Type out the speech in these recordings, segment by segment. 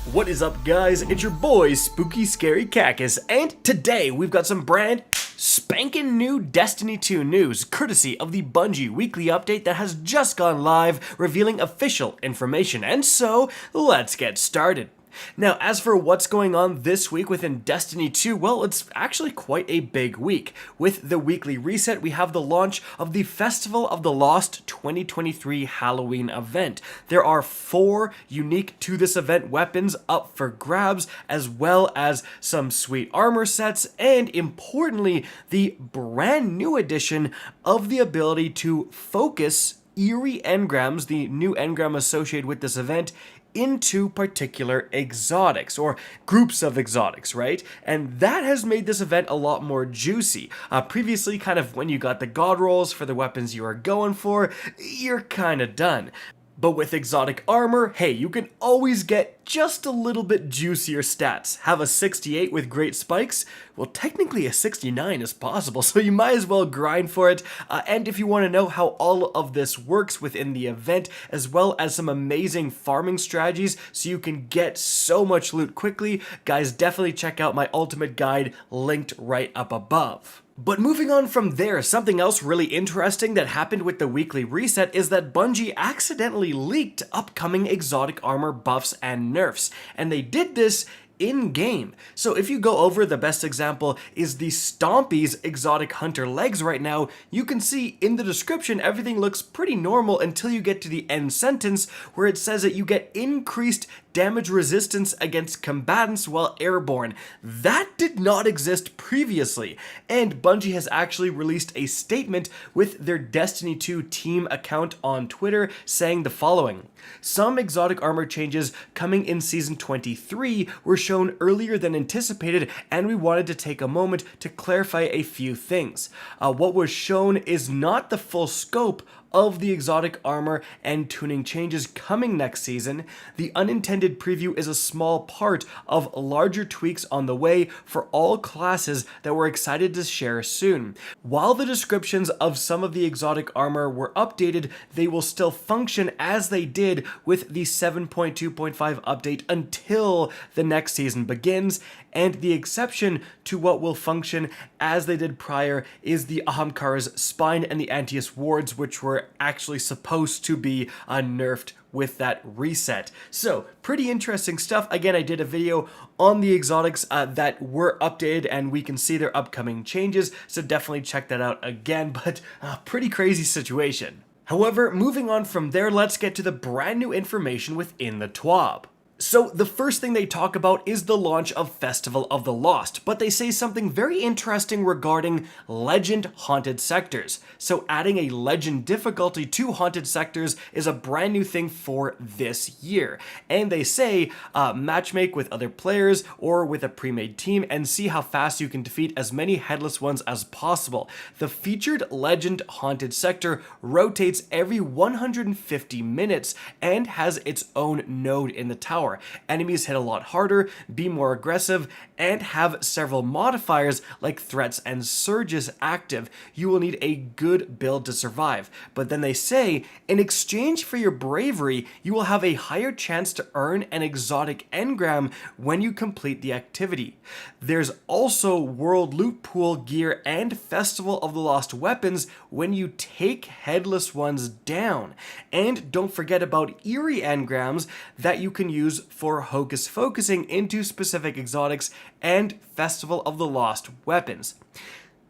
What is up, guys? It's your boy Spooky Scary Cactus, and today we've got some brand spanking new Destiny 2 news, courtesy of the Bungie weekly update that has just gone live, revealing official information. And so, let's get started. Now, as for what's going on this week within Destiny 2, well, it's actually quite a big week. With the weekly reset, we have the launch of the Festival of the Lost 2023 Halloween event. There are 4 unique to this event weapons up for grabs, as well as some sweet armor sets, and importantly, the brand new addition of the ability to focus eerie engrams, the new engram associated with this event, into particular exotics or groups of exotics, right? And that has made this event a lot more juicy. Previously, kind of when you got the god rolls for the weapons you are going for, you're kind of done. But with exotic armor, hey, you can always get just a little bit juicier stats. Have a 68 with great spikes? Well, technically a 69 is possible, so you might as well grind for it. And if you want to know how all of this works within the event, as well as some amazing farming strategies so you can get so much loot quickly, guys, definitely check out my ultimate guide linked right up above. But moving on from there, something else really interesting that happened with the weekly reset is that Bungie accidentally leaked upcoming exotic armor buffs and nerfs, and they did this in-game. So if you go over, the best example is the Stompy's exotic hunter legs right now. You can see in the description everything looks pretty normal until you get to the end sentence where it says that you get increased damage resistance against combatants while airborne. That did not exist previously, and Bungie has actually released a statement with their Destiny 2 team account on Twitter saying the following: "Some exotic armor changes coming in Season 23 were shown earlier than anticipated, and we wanted to take a moment to clarify a few things. What was shown is not the full scope of the exotic armor and tuning changes coming next season. The unintended preview is a small part of larger tweaks on the way for all classes that we're excited to share soon. While the descriptions of some of the exotic armor were updated, they will still function as they did with the 7.2.5 update until the next season begins, and the exception to what will function as they did prior is the Ahamkar's spine and the Antius wards, which were actually supposed to be nerfed with that reset." So, pretty interesting stuff. Again, I did a video on the exotics that were updated, and we can see their upcoming changes, so definitely check that out again, but pretty crazy situation. However, moving on from there, let's get to the brand new information within the TWAB. So the first thing they talk about is the launch of Festival of the Lost, but they say something very interesting regarding legend haunted sectors. So adding a legend difficulty to haunted sectors is a brand new thing for this year. And they say matchmake with other players or with a pre-made team and see how fast you can defeat as many headless ones as possible. The featured legend haunted sector rotates every 150 minutes and has its own node in the tower. Enemies hit a lot harder, be more aggressive, and have several modifiers like threats and surges active. You will need a good build to survive. But then they say, in exchange for your bravery, you will have a higher chance to earn an exotic engram when you complete the activity. There's also World Loot Pool gear and Festival of the Lost weapons when you take headless ones down. And don't forget about eerie engrams that you can use for hocus focusing into specific exotics and Festival of the Lost weapons.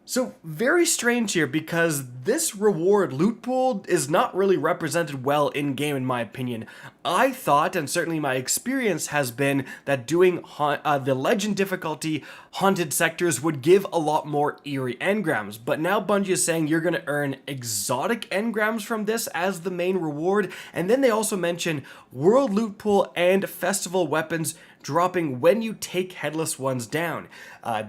So very strange here, because this reward loot pool is not really represented well in game in my opinion. I thought, and certainly my experience has been, that doing the legend difficulty haunted sectors would give a lot more eerie engrams, but now Bungie is saying you're going to earn exotic engrams from this as the main reward, and then they also mention world loot pool and festival weapons dropping when you take headless ones down.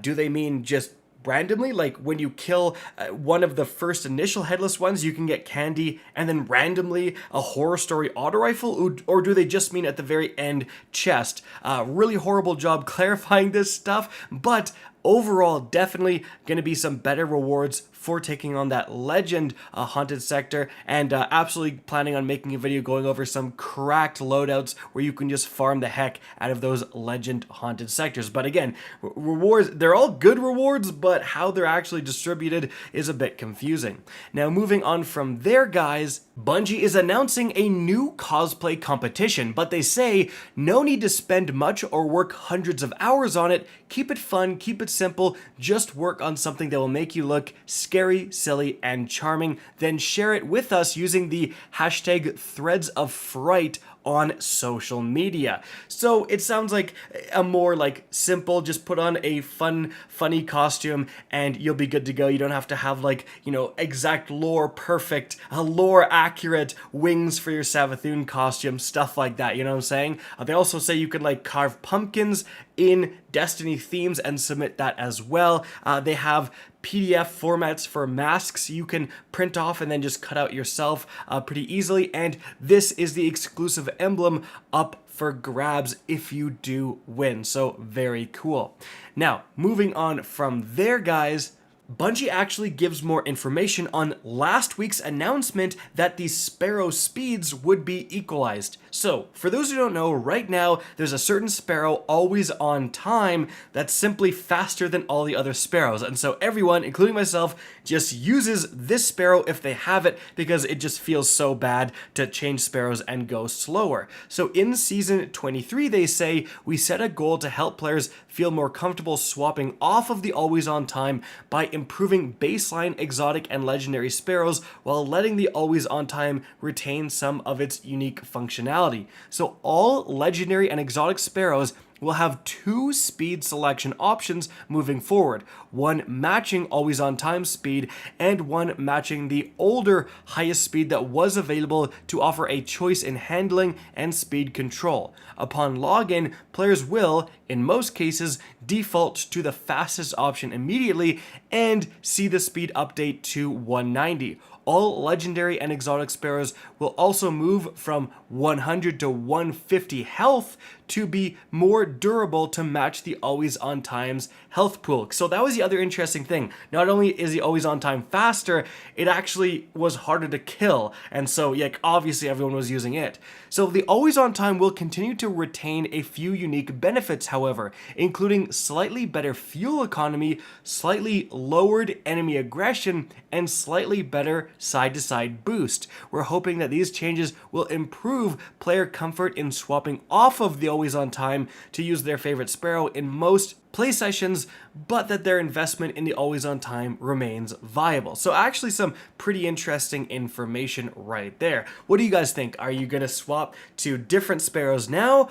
Do they mean just randomly, like when you kill one of the first initial headless ones, you can get candy, and then randomly a horror story auto rifle, or do they just mean at the very end chest? Really horrible job clarifying this stuff, but overall definitely going to be some better rewards for taking on that legend haunted sector, and absolutely planning on making a video going over some cracked loadouts where you can just farm the heck out of those legend haunted sectors. But again, rewards, they're all good rewards, but how they're actually distributed is a bit confusing. Now moving on from there, guys, Bungie is announcing a new cosplay competition, but they say no need to spend much or work hundreds of hours on it. Keep it fun, keep it simple, just work on something that will make you look scary, silly, and charming, then share it with us using the hashtag Threads of Fright on social media. So it sounds like a more like simple, just put on a funny costume and you'll be good to go. You don't have to have like, you know, exact perfect, lore accurate wings for your Savathun costume, stuff like that, you know what I'm saying? They also say you can like carve pumpkins in Destiny themes and submit that as well. They have PDF formats for masks you can print off and then just cut out yourself pretty easily, and this is the exclusive emblem up for grabs if you do win, so very cool. Now, moving on from there, guys, Bungie actually gives more information on last week's announcement that the Sparrow speeds would be equalized. So, for those who don't know, right now, there's a certain Sparrow always on time that's simply faster than all the other Sparrows. And so everyone, including myself, just uses this Sparrow if they have it because it just feels so bad to change Sparrows and go slower. So in Season 23, they say, we set a goal to help players feel more comfortable swapping off of the always on time by improving baseline exotic and legendary Sparrows while letting the always on time retain some of its unique functionality. So all legendary and exotic Sparrows will have 2 speed selection options moving forward, one matching always on time speed and one matching the older highest speed that was available to offer a choice in handling and speed control. Upon login, players will, in most cases, default to the fastest option immediately and see the speed update to 190. All legendary and exotic Sparrows will also move from 100 to 150 health to be more durable to match the always on time's health pool. So that was the other interesting thing. Not only is the always on time faster, it actually was harder to kill. And so, like, obviously everyone was using it. So the always on time will continue to retain a few unique benefits, however, including slightly better fuel economy, slightly lowered enemy aggression, and slightly better side-to-side boost. We're hoping that these changes will improve player comfort in swapping off of the always on time to use their favorite Sparrow in most play sessions, but that their investment in the always on time remains viable. So actually some pretty interesting information right there. What do you guys think? Are you gonna swap to different Sparrows now,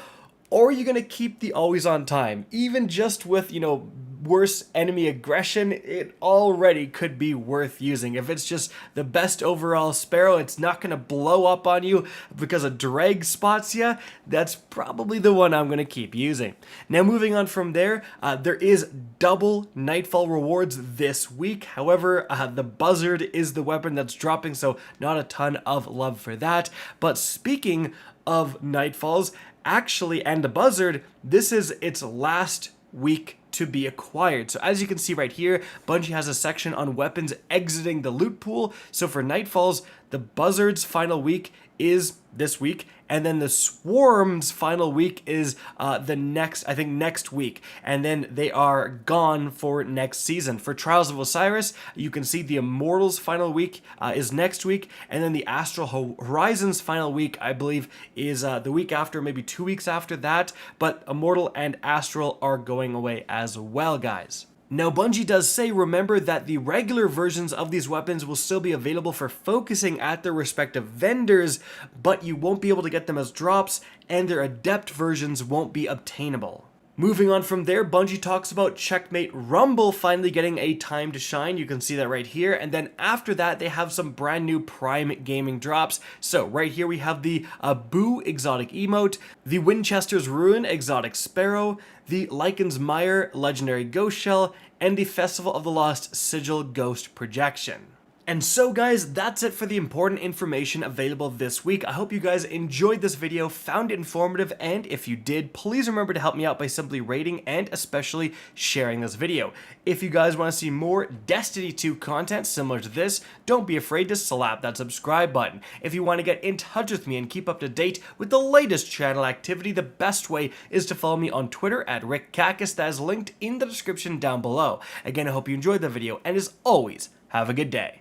or are you gonna keep the always on time? Even just with, you know, worse enemy aggression, it already could be worth using. If it's just the best overall Sparrow, it's not going to blow up on you because a drag spots you, that's probably the one I'm going to keep using. Now moving on from there, there is double Nightfall rewards this week. However, the Buzzard is the weapon that's dropping, so not a ton of love for that. But speaking of Nightfalls, actually, and the Buzzard, this is its last week to be acquired. So as you can see right here, Bungie has a section on weapons exiting the loot pool. So for Nightfalls, the Buzzard's final week is this week, and then the Swarm's final week is next week, and then they are gone for next season. For Trials of Osiris, you can see the Immortals final week is next week, and then the Astral Horizons final week, I believe, is the week after, maybe 2 weeks after that, but Immortal and Astral are going away as well, guys. Now, Bungie does say, remember that the regular versions of these weapons will still be available for focusing at their respective vendors, but you won't be able to get them as drops, and their adept versions won't be obtainable. Moving on from there, Bungie talks about Checkmate Rumble finally getting a time to shine. You can see that right here. And then after that, they have some brand new Prime Gaming drops. So right here we have the Boo exotic emote, the Winchester's Ruin exotic Sparrow, the Lycan's Mire legendary Ghost Shell, and the Festival of the Lost Sigil Ghost projection. And so guys, that's it for the important information available this week. I hope you guys enjoyed this video, found it informative, and if you did, please remember to help me out by simply rating and especially sharing this video. If you guys want to see more Destiny 2 content similar to this, don't be afraid to slap that subscribe button. If you want to get in touch with me and keep up to date with the latest channel activity, the best way is to follow me on Twitter at RickCacus. That is linked in the description down below. Again, I hope you enjoyed the video, and as always, have a good day.